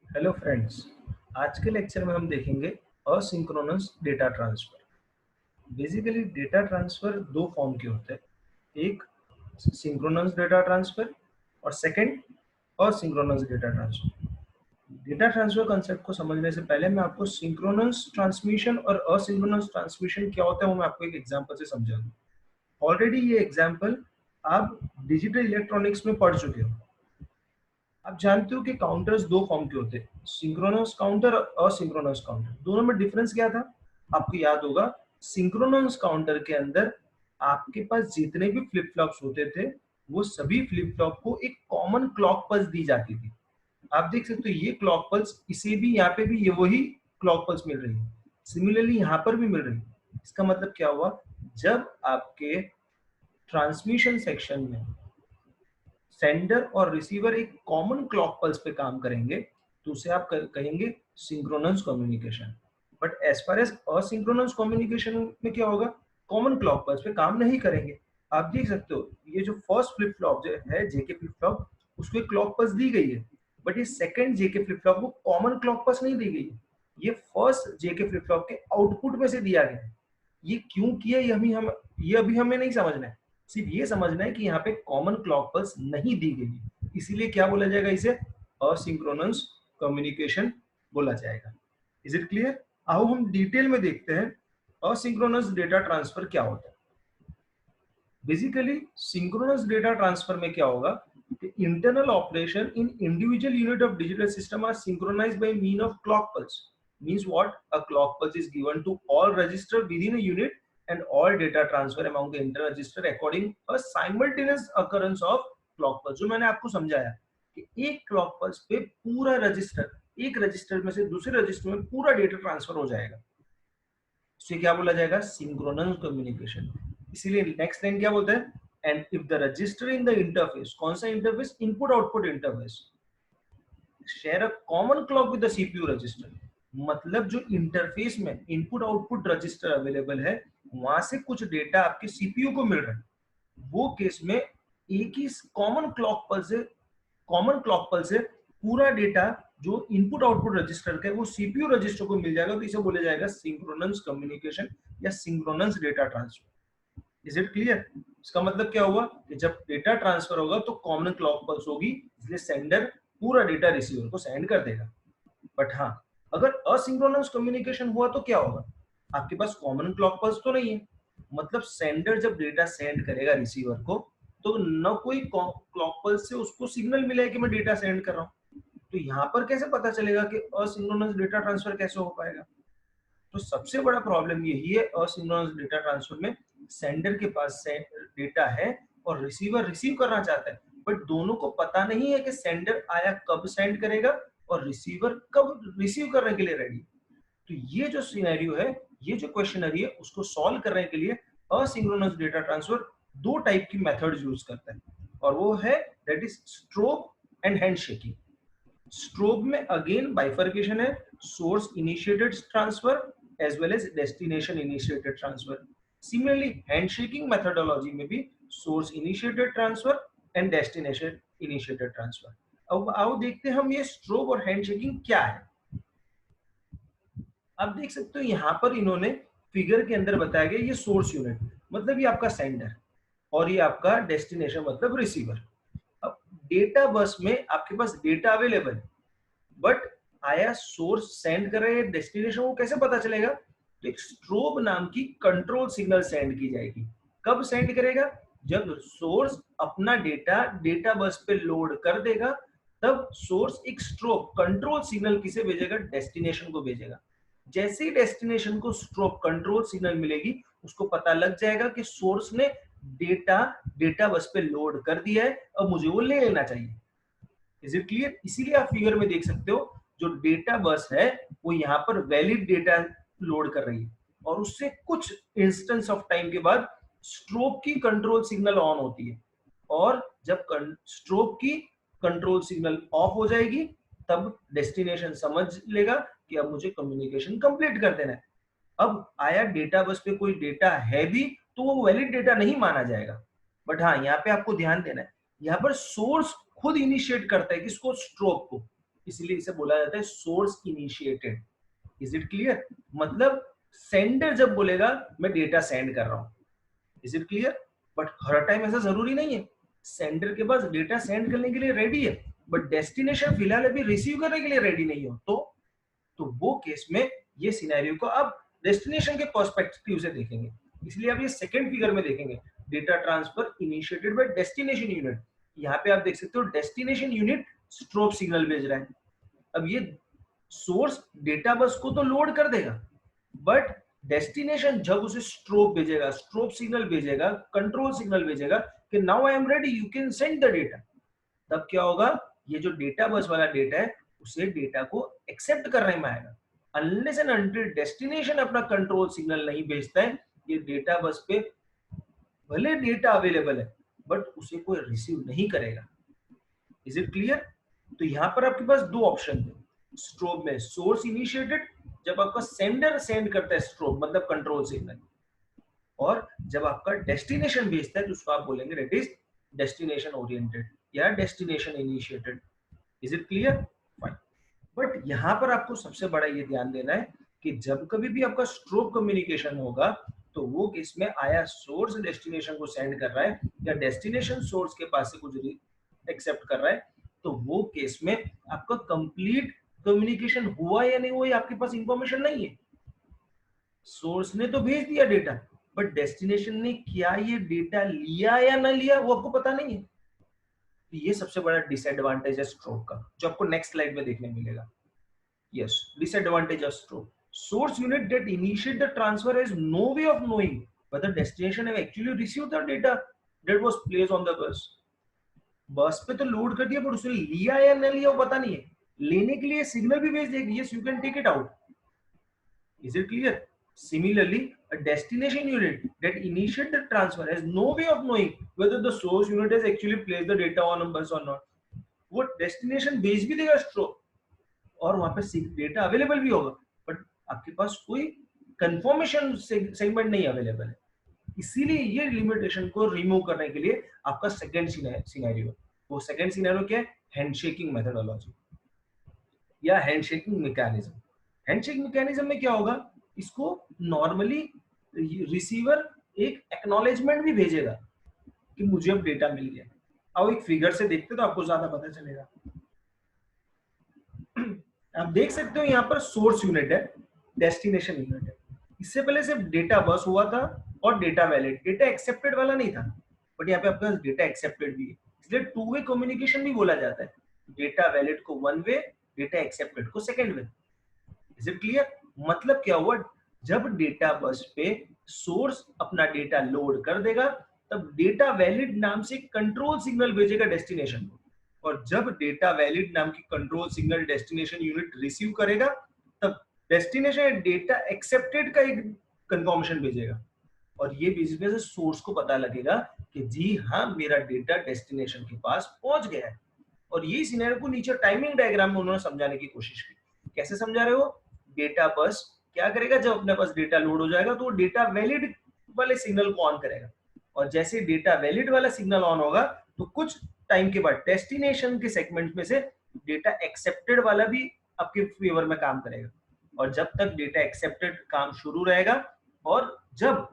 Hello friends. आज के lecture में हम देखेंगे asynchronous data transfer. Basically data transfer दो फॉर्म के होते हैं, एक सिंक्रोनस डेटा ट्रांसफर और second asynchronous data transfer. Data transfer concept को समझने से पहले मैं आपको सिंक्रोनस ट्रांसमिशन और असिंक्रोनस ट्रांसमिशन क्या होता है वो मैं आपको एक एग्जांपल से समझा दूं। ऑलरेडी ये एग्जांपल आप डिजिटल इलेक्ट्रॉनिक्स में पढ़ चुके हो। आप जानते हो कि काउंटर्स दो फॉर्म के होते हैं, सिंक्रोनस काउंटर और असिंक्रोनस काउंटर। दोनों में डिफरेंस क्या था आपको याद होगा। सिंक्रोनस काउंटर के अंदर आपके पास जितने भी फ्लिप फ्लॉप्स होते थे वो सभी फ्लिप फ्लॉप को एक कॉमन क्लॉक पल्स दी जाती थी। आप देख सकते हो ये क्लॉक पल्स, इसे भी यहाँ पे भी ये वही क्लॉक पल्स मिल रही है, सिमिलरली यहाँ पर भी मिल रही है। इसका मतलब क्या हुआ, जब आपके ट्रांसमिशन सेक्शन में सेंडर और रिसीवर एक कॉमन क्लॉक पल्स पे काम करेंगे तो उसे आप कहेंगे synchronous communication. But as far as asynchronous communication में क्या होगा, कॉमन क्लॉक पल्स पे काम नहीं करेंगे। आप देख सकते हो ये जो फर्स्ट फ्लिप फ्लॉप जो है जेके फ्लिप फ्लॉप, उसको एक क्लॉक पल्स दी गई है, बट ये सेकंड जेके फ्लिप फ्लॉप को कॉमन क्लॉक पल्स नहीं दी गई है। ये फर्स्ट जेके फ्लिप फ्लॉप के आउटपुट में से दिया गया है। ये क्यों किया ये अभी हमें नहीं समझना है। सिर्फ ये समझना है कि यहाँ पे कॉमन क्लॉक पल्स नहीं दी गई, इसीलिए क्या बोला जाएगा, इसे असिंक्रोनस कम्युनिकेशन बोला जाएगा। Is it clear? आओ हम डिटेल में देखते हैं असिंक्रोनस डेटा ट्रांसफर क्या होता है। बेसिकली सिंक्रोनस डेटा ट्रांसफर में क्या होगा कि internal operation in individual unit of digital system are synchronised by mean of clock pulse. Means what? A clock pulse is given to all register within a unit and all data transfer among the inter register according a simultaneous occurrence of clock pulse। जो मैंने आपको समझाया कि एक clock pulse पे पूरा register, एक register में से दूसरे रजिस्टर में पूरा डेटा ट्रांसफर हो जाएगा, इसे क्या बोला जाएगा, सिंक्रोनस कम्युनिकेशन। इसीलिए नेक्स्ट लाइन क्या बोलते हैं, and if the register in the interface, कौन सा interface, input output interface, share a common clock with the CPU register. मतलब जो इंटरफेस में इनपुट आउटपुट रजिस्टर अवेलेबल है वहां से कुछ डेटा आपके सीपीयू को मिल रहा है, वो केस में एक ही कॉमन क्लॉक पल्स से पूरा डेटा जो इनपुट आउटपुट रजिस्टर का है वो सीपीयू रजिस्टर को मिल जाएगा। तो इसे बोला जाएगा सिंक्रोनस कम्युनिकेशन या synchronous data transfer. Is it clear? इसका मतलब क्या हुआ कि जब डेटा ट्रांसफर होगा तो कॉमन क्लॉक पल्स होगी, इसलिए सेंडर पूरा डेटा रिसीवर को सेंड कर देगा। बट हाँ, अगर असिंक्रोनस कम्युनिकेशन हुआ तो क्या होगा, आपके पास कॉमन क्लॉक पल्स तो नहीं है, मतलब सेंडर जब डेटा सेंड करेगा रिसीवर को तो न कोई क्लॉक पल्स से उसको सिग्नल मिला है कि मैं डेटा सेंड कर रहा हूँ। तो यहाँ पर कैसे पता चलेगा कि असिंक्रोनस डेटा ट्रांसफर कैसे हो पाएगा? तो सबसे बड़ा प्रॉब्लम यही है असिंक्रोनस डेटा ट्रांसफर में, सेंडर के पास डेटा है और रिसीवर रिसीव करना चाहता है, बट दोनों को पता नहीं है कि सेंडर आया कब सेंड करेगा और रिसीवर कब रिसीव करने के लिए रेडी। तो ये जो सिनेरियो है, ये जो क्वेश्चनरी है, उसको सॉल्व करने के लिए असिंक्रोनस डेटा ट्रांसफर दो टाइप की मेथड्स यूज करता है, और वो है that is strobe and handshaking. Strobe में अगेन बाइफर्केशन है, source initiated transfer as well as destination initiated transfer. Similarly handshaking methodology में भी source initiated transfer and destination initiated transfer. अब आओ देखते हैं हम ये स्ट्रोब और हैंडशेकिंग क्या है। आप देख सकते हो यहाँ पर इन्होंने फिगर के अंदर बताया गया, ये सोर्स यूनिट मतलब ये आपका सेंडर और ये आपका डेस्टिनेशन मतलब रिसीवर। अब डेटा बस में आपके पास डेटा अवेलेबल है, बट आया सोर्स सेंड कर रहे हैं डेस्टिनेशन को कैसे पता चलेगा? तो एक स्ट्रोब नाम की कंट्रोल सिग्नल सेंड की जाएगी। कब सेंड करेगा? जब सोर्स अपना डेटा डेटा बस पे लोड कर देगा, तब सोर्स एक स्ट्रोब कंट्रोल सिग्नल किसे भेजेगा? डेस्टिनेशन को भेजेगा। जैसे ही डेस्टिनेशन को स्ट्रोब कंट्रोल सिग्नल मिलेगी उसको पता लग जाएगा कि सोर्स ने डेटा डेटा बस पे लोड कर दिया है, अब मुझे वो ले लेना चाहिए। Is it clear? इसीलिए आप फिगर में देख सकते हो जो डेटा बस है वो यहाँ पर वैलिड डेटा लोड कर रही है, और उससे कुछ इंस्टेंस ऑफ टाइम के बाद स्ट्रोब की कंट्रोल सिग्नल ऑन होती है, और जब स्ट्रोब की कंट्रोल सिग्नल ऑफ हो जाएगी तब डेस्टिनेशन समझ लेगा कि अब मुझे कम्युनिकेशन कंप्लीट कर देना है। अब आया डेटा बस पे कोई डेटा है भी तो वो वैलिड डेटा नहीं माना जाएगा। बट हाँ, यहाँ पे आपको ध्यान देना है, यहाँ पर सोर्स खुद इनिशिएट करता है किसको? स्ट्रोब को। इसलिए इसे बोला जाता है source initiated. Is it clear? मतलब सेंडर जब बोलेगा मैं डेटा सेंड कर रहा हूं, is it clear? But her time ऐसा जरूरी नहीं है। सेंडर के पास डेटा सेंड करने के लिए रेडी है, बट डेस्टिनेशन फिलहाल अभी रिसीव करने के लिए रेडी नहीं हो, तो वो केस में ये सिनेरियो को आप डेस्टिनेशन के पर्सपेक्टिव से देखेंगे। इसलिए आप ये सेकंड फिगर में देखेंगे, data transfer initiated by destination unit. यहाँ पे आप देख सकते हो डेस्टिनेशन यूनिट स्ट्रोब सिग्नल भेज रहा है। अब ये सोर्स डेटा बस को तो लोड कर देगा, बट डेस्टिनेशन जब उसे स्ट्रोब भेजेगा, स्ट्रोब सिग्नल भेजेगा, कंट्रोल सिग्नल भेजेगा कि now I am ready, you can send the data, तब क्या होगा, ये जो डेटा बस वाला डेटा है उसे डेटा को एक्सेप्ट करने में आएगा। अनलेस एंड अनटिल डेस्टिनेशन अपना कंट्रोल सिग्नल नहीं भेजता है, ये डेटा बस पे भले डेटा अवेलेबल है बट उसे कोई रिसीव नहीं करेगा। Is it clear? तो यहां पर आपके पास दो ऑप्शन थे स्ट्रोब में, सोर्स इनिशिएटेड जब आपका सेंडर सेंड करता है स्ट्रोब मतलब कंट्रोल सिग्नल, और जब आपका डेस्टिनेशन भेजता है तो उसको आप बोलेंगे दैट इज डेस्टिनेशन ओरिएंटेड या destination initiated. Is it clear? Fine. But यहां पर आपको सबसे बड़ा ये ध्यान देना है कि जब कभी भी आपका स्ट्रोब कम्युनिकेशन होगा तो वो केस में आया सोर्स डेस्टिनेशन को सेंड कर रहा है या डेस्टिनेशन सोर्स के पास से कुछ एक्सेप्ट कर रहा है, तो वो केस में आपका कंप्लीट कम्युनिकेशन हुआ या नहीं हुआ ये आपके पास इंफॉर्मेशन नहीं है। सोर्स ने तो भेज दिया डेटा, बट डेस्टिनेशन ने क्या ये डेटा लिया या ना लिया वो आपको पता नहीं है। तो ये सबसे बड़ा डिसएडवांटेज है स्ट्रोब का, जो आपको नेक्स्ट स्लाइड में देखने मिलेगा। Yes, disadvantage of strobe, source unit that initiate the transfer has no way of knowing whether destination have actually received the data that was placed on the bus। बस पे तो load कर दिया पर उसने लिया या नहीं लिया वो पता नहीं है। लेने के लिए सिग्नल भी भेज देगी, yes you can take it out. Is it clear? Similarly, a destination unit that initiate the transfer has no way of knowing whether the source unit has actually placed the data on a bus or not। वो destination भेज भी देगा strobe और वहां पे data available भी होगा, but आपके पास कोई कंफर्मेशन सेगमेंट नहीं अवेलेबल है। इसीलिए ये लिमिटेशन को रिमूव करने के लिए आपका सेकंड सिनेरियो, वो सेकंड सिनेरियो क्या है, हैंडशेकिंग मेथोडोलॉजी या हैंडशेकिंग मैकेनिज्म। हैंडशेकिंग मैकेनिज्म में क्या होगा, इसको नॉर्मली रिसीवर एक एक्नॉलेजमेंट भी भेजेगा कि मुझे अब डेटा मिल गया। अब एक फिगर से देखते तो आपको ज्यादा पता चलेगा। आप देख सकते हो यहाँ पर सोर्स यूनिट है, डेस्टिनेशन यूनिट है। इससे पहले सिर्फ डेटा बस हुआ था और डेटा वैलिड, डेटा एक्सेप्टेड वाला नहीं था, बट यहाँ पे आपके पास डेटा एक्सेप्टेड भी है, इसलिए टू वे कम्युनिकेशन भी बोला जाता है। डेटा वैलिड को वन वे, डेटा एक्सेप्टेड को second way. Is it clear? मतलब क्या हुआ, जब डेटा बस पे सोर्स अपना डेटा लोड कर देगा तब डेटा वैलिड नाम से कंट्रोल सिग्नल भेजेगा डेस्टिनेशन को, और जब डेटा वैलिड नाम की control signal destination unit receive करेगा तब डेस्टिनेशन डेटा एक्सेप्टेड का एक कंफर्मेशन भेजेगा, और ये बेसिस से सोर्स को पता लगेगा कि जी हाँ मेरा डेटा डेस्टिनेशन के पास पहुंच गया है। और ये सिनेरियो को नीचे टाइमिंग डायग्राम में उन्होंने समझाने की कोशिश की। कैसे समझा रहे हो, डेटा बस क्या करेगा, जब अपने पास डेटा लोड हो जाएगा तो वो डेटा वैलिड वाले सिग्नल को ऑन करेगा, और जैसे डेटा वैलिड वाला सिग्नल ऑन होगा तो कुछ टाइम के बाद डेस्टिनेशन के सेगमेंट में से डेटा एक्सेप्टेड वाला भी आपके फेवर में काम करेगा, और जब तक डेटा एक्सेप्टेड काम शुरू रहेगा, और जब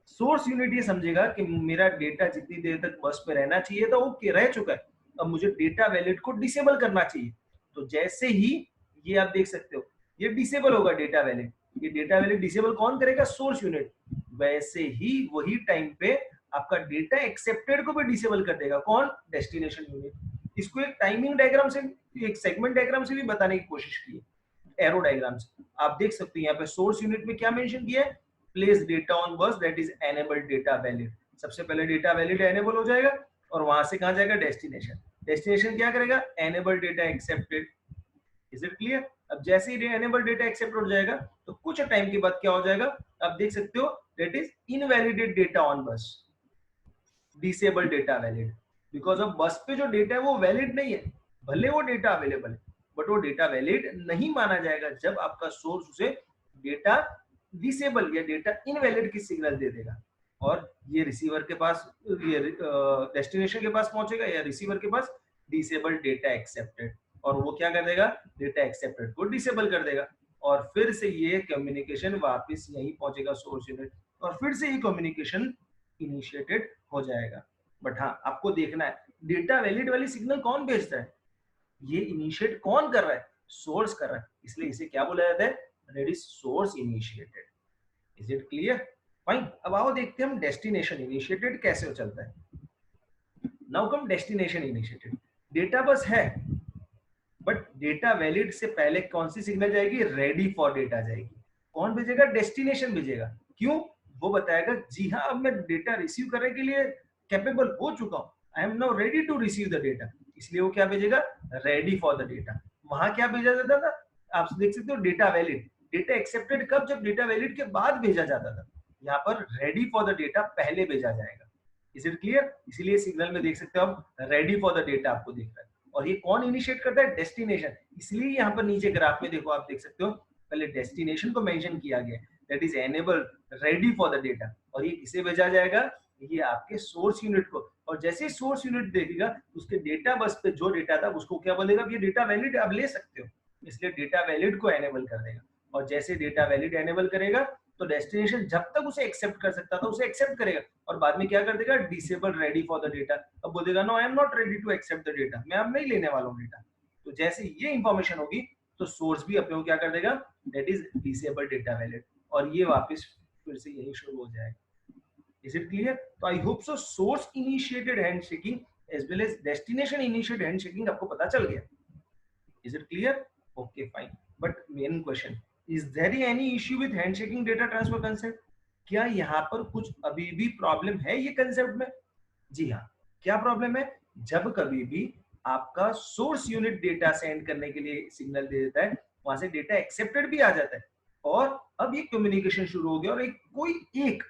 सोर्स यूनिट ये समझेगा कि मेरा डेटा जितनी देर तक बस पे रहना चाहिए था वो रह चुका है, अब मुझे डेटा वैलिड को डिसेबल करना चाहिए, तो जैसे ही ये आप देख सकते हो ये डिसेबल होगा डेटा वैलिड, ये डेटा वैलिड डिसेबल कौन करेगा, सोर्स यूनिट, वैसे ही वही टाइम पे आपका डेटा एक्सेप्टेड को भी डिसेबल कर देगा कौन, डेस्टिनेशन यूनिट। इसको एक टाइमिंग डायग्राम से, एक सेगमेंट डायग्राम से भी बताने की कोशिश की है, एरो डायग्राम से। आप देख सकते हैं यहाँ पे सोर्स यूनिट में क्या मेंशन किया है, प्लेस डेटा ऑन बस that is enabled data valid. सबसे पहले डेटा वैलिड एनेबल हो जाएगा और वहां से कहां जाएगा, डेस्टिनेशन। डेस्टिनेशन क्या करेगा, enable data accepted. Is it clear? अब जैसे ही एनेबल डेटा एक्सेप्ट हो जाएगा तो कुछ टाइम के बाद क्या हो जाएगा, आप देख सकते हो that is invalidate data on bus, disable data valid, because of bus पे जो डेटा है वो वैलिड नहीं है, भले वो डेटा अवेलेबल है बट वो डेटा वैलिड नहीं माना जाएगा जब आपका सोर्स उसे डेटा डिसेबल या डेटा इनवैलिड की सिग्नल दे देगा, और ये रिसीवर के पास, ये डेस्टिनेशन के पास पहुंचेगा या रिसीवर के पास डिसेबल डेटा एक्सेप्टेड। और वो क्या कर देगा, डेटा एक्सेप्टेड को डिसेबल कर देगा, और फिर से ये कम्युनिकेशन वापस यहीं पहुंचेगा सोर्स यूनिट, और फिर से ये कम्युनिकेशन इनिशिएटेड हो जाएगा। बट हाँ, आपको देखना है डेटा वैलिड वाली सिग्नल कौन भेजता है, ये इनिशिएट कौन कर रहा है, सोर्स कर रहा है, इसलिए इसे क्या बोला जाता है, that is source initiated. Is it clear? Fine. अब आओ देखते हैं हम डेस्टिनेशन इनिशिएटेड कैसे चलता है। Now come destination initiated. Data bus है, बट डेटा वैलिड से पहले कौन सी सिग्नल जाएगी, रेडी फॉर डेटा जाएगी। कौन भेजेगा, डेस्टिनेशन भेजेगा। क्यों, वो बताएगा जी हाँ अब मैं डेटा रिसीव करने के लिए कैपेबल हो चुका हूँ, I am now ready to receive the data, इसलिए वो क्या भेजेगा, रेडी फॉर द डेटा। वहां क्या भेजा जाता था, आप देख सकते हो डेटा वैलिड, डेटा एक्सेप्टेड कब, जब डेटा वैलिड के बाद भेजा जाता था, यहाँ पर रेडी फॉर द डेटा पहले भेजा जाएगा। Is it clear? इसीलिए सिग्नल में देख सकते हो आप रेडी फॉर द डेटा आपको दिख रहा है, और ये कौन इनिशिएट करता है, डेस्टिनेशन। इसलिए यहाँ पर नीचे ग्राफ में देखो आप देख सकते हो पहले डेस्टिनेशन को मेंशन किया गया, that is enable ready for the data, और ये किसे भेजा जाएगा, ये आपके सोर्स यूनिट को। और जैसे ही सोर्स यूनिट देखेगा उसके डेटा बस पे जो डेटा था उसको क्या बोलेगा, ये डेटा वैलिड आप ले सकते हो, इसलिए डेटा वैलिड को एनेबल कर देगा। और जैसे डेटा वैलिड एनेबल करेगा तो डेस्टिनेशन जब तक उसे एक्सेप्ट कर सकता था उसे एक्सेप्ट करेगा, और बाद में क्या कर देगा, disable ready for the data. अब बोलेगा no I am not ready to accept the data, मैं अब नहीं लेने वाला हूँ डेटा। तो जैसे ये इंफॉर्मेशन होगी तो सोर्स भी अपने को क्या कर देगा, that is disable data valid, और ये वापस फिर से यही शुरू हो जाएगा। Is it clear? तो I hope so source initiated handshaking as well as destination initiated handshaking आपको पता चल गया। Is it clear? Okay, fine. But main question, is there any issue with handshaking data transfer concept? क्या यहाँ पर कुछ अभी भी प्रॉब्लम है ये कंसेप्ट में? जी हाँ, क्या प्रॉब्लम है, जब कभी भी आपका सोर्स यूनिट डेटा सेंड करने के लिए सिग्नल दे देता है, वहां से डेटा एक्सेप्टेड भी आ जाता है, और अब ये कम्युनिकेशन शुरू हो गया, और एक कोई एक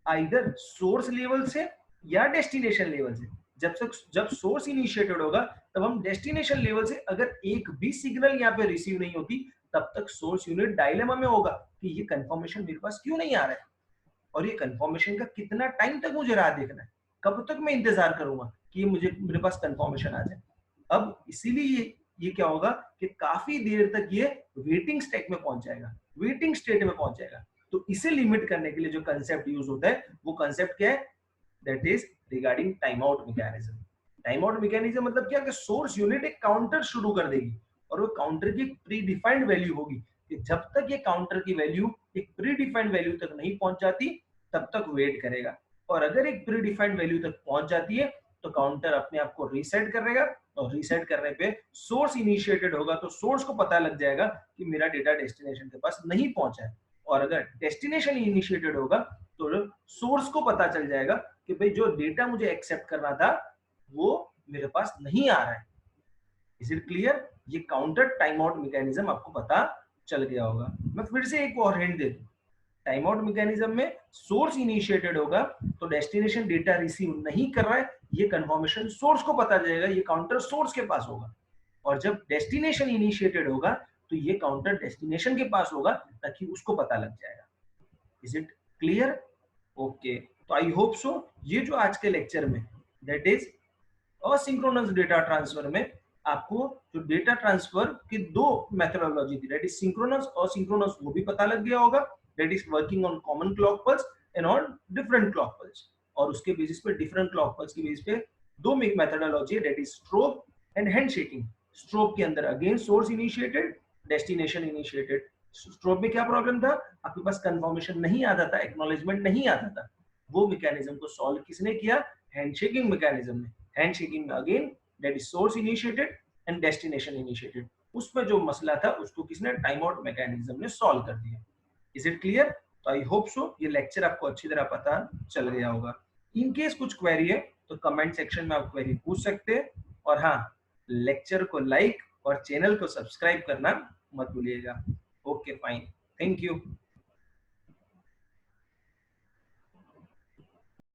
आइदर सोर्स लेवल से या डेस्टिनेशन लेवल से, जब सोर्स इनिशिएटेड होगा तब हम डेस्टिनेशन लेवल से अगर एक भी सिग्नल यहाँ पे रिसीव नहीं होती तब तक सोर्स यूनिट डायलेमा में होगा कि ये कंफर्मेशन मेरे पास क्यों नहीं आ रहा है, और ये कंफर्मेशन का कितना टाइम तक मुझे राह देखना है, कब तक मैं इंतजार करूंगा कि मुझे मेरे पास कंफर्मेशन आ जाए। अब इसीलिए ये क्या होगा कि काफी देर तक ये वेटिंग स्टेट में पहुंच जाएगा, वेटिंग स्टेट में पहुंच जाएगा। तो इसे लिमिट करने के लिए जो कंसेप्ट यूज होता है वो कंसेप्ट क्या है, that is regarding time out mechanism. Time out mechanism मतलब क्या, कि सोर्स यूनिट एक काउंटर शुरू कर देगी, और वो काउंटर की प्री डिफाइंड वैल्यू होगी कि जब तक ये काउंटर की वैल्यू एक प्री डिफाइंड वैल्यू तक नहीं पहुंच जाती तब तक वेट करेगा, और अगर एक प्री डिफाइंड वैल्यू तक पहुंच जाती है तो काउंटर अपने आप को रीसेट करेगा, और रीसेट करने पे सोर्स इनिशिएटेड होगा तो सोर्स को पता लग जाएगा कि मेरा डेटा डेस्टिनेशन के पास नहीं पहुंचा है, और अगर डेस्टिनेशन इनिशिएटेड होगा तो सोर्स को पता चल जाएगा कि भाई जो डेटा मुझे एक्सेप्ट करना था वो मेरे पास नहीं आ रहा है। Is it clear? ये काउंटर टाइम आउट मैकेनिज्म आपको पता चल गया होगा। मैं फिर से एक और हिंट दे दूं, टाइम आउट मैकेनिज्म में सोर्स इनिशिएटेड होगा तो डेस्टिनेशन डेटा रिसीव नहीं कर रहा है, ये कंफर्मेशन सोर्स को पता चलेगा, ये काउंटर सोर्स के पास होगा, और जब डेस्टिनेशन इनिशिएटेड होगा तो ये काउंटर डेस्टिनेशन के पास होगा ताकि उसको पता लग जाएगा। Is it clear? ओके, तो आई होप सो ये जो आज के लेक्चर में that is asynchronous data transfer में आपको जो डेटा ट्रांसफर की दो मेथोडोलॉजी थी, दैट इज सिंक्रोनस और सिंक्रोनस, वो भी पता लग गया होगा, that is working on common clock pulse and on different clock pulse, और उसके बेसिस पे डिफरेंट क्लॉक पल्स की बेसिस पे दो मेथोडोलॉजी है, that is strobe and handshaking. Strobe के अंदर again source initiated, destination initiated. Strobe में क्या प्रॉब्लम था, आपके पास कंफर्मेशन नहीं आता था, एक्नॉलेजमेंट नहीं आता था, वो मैकेनिज्म को सॉल्व किसने किया, हैंडशेकिंग मैकेनिज्म ने। हैंडशेकिंग में again that is source initiated and destination initiated, उसमें जो मसला था उसको किसने, टाइम आउट मैकेनिज्म ने सॉल्व कर दिया। Is it clear? तो आई होप सो ये लेक्चर आपको अच्छी तरह पता चल गया होगा। इन केस कुछ क्वेरी है तो कमेंट सेक्शन में आप क्वेरी पूछ सकते हैं, और हाँ, लेक्चर को लाइक और चैनल को सब्सक्राइब करना मत भूलिएगा। Okay fine, thank you.